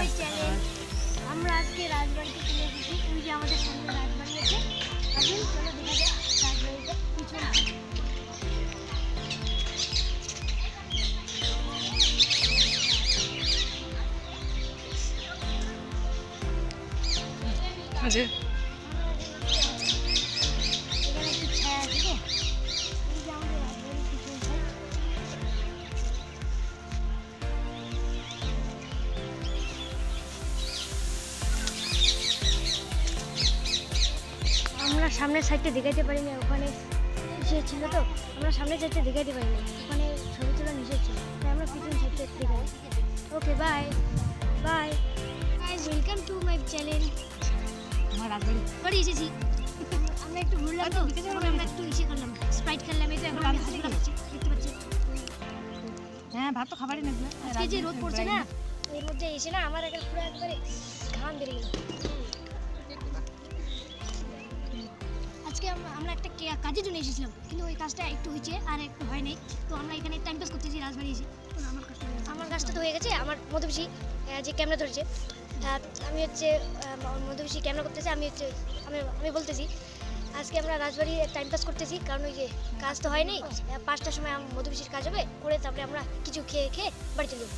একটা আমরা আজকে রাজবাড়িতে চলে এসেছি। ওই যে আমাদের সামনে রাজবাড়ি আছে। আসুন চলো দেখা যাক রাজবাড়িতে পিছনে। আচ্ছা এখানে একটু ছায়া আছে তো। এই যে আমাদের রাজবাড়ির পিছন সাইড। আমরা সামনের সাইডটা দেখাইতে পারিনি, ওখানে নিষেধ ছিল তো। আমরা সামনের সাইডটা দেখাইতে পারিনি, ওখানে ছবি তোলা নিষেধ ছিল, তাই আমরা পিছন সাইডটা দেখাই। Okay bye bye guys, welcome to my channel. আমার রাজবাড়ি বাড়ি এসেছি। আমরা একটু ঘুরলাম তো, আমরা একটু ইসে করলাম, স্প্রাইট খেললাম। এই তো এখন আমি হাসি পাচ্ছি, দেখতে পাচ্ছি। হ্যাঁ ভাত তো খাবারই না আজকে যে রোদ পড়ছে না, এর মধ্যে এসে না আমার এখন পুরো একবারে ঘাম বেরিয়ে গেল। আজকে আমরা একটা কাজের জন্য এসেছিলাম, কিন্তু ওই কাজটা একটু হয়েছে আর একটু হয় নাই। তো আমরা এখানে টাইম পাস করতেছি রাজবাড়ি এসে। আমার কাজটা তো হয়ে গেছে। আমার মধুবেশী যে ক্যামেরা ধরেছে, আমি হচ্ছে মধুবেশী ক্যামেরা করতেছে, আমি বলতেছি আজকে আমরা রাজবাড়ি টাইম পাস করতেছি, কারণ ওই যে কাজ তো হয়নি। 5টার সময় মধুবেশীর কাজ হবে করে, তারপরে আমরা কিছু খেয়ে বাড়ি চলে যাবো।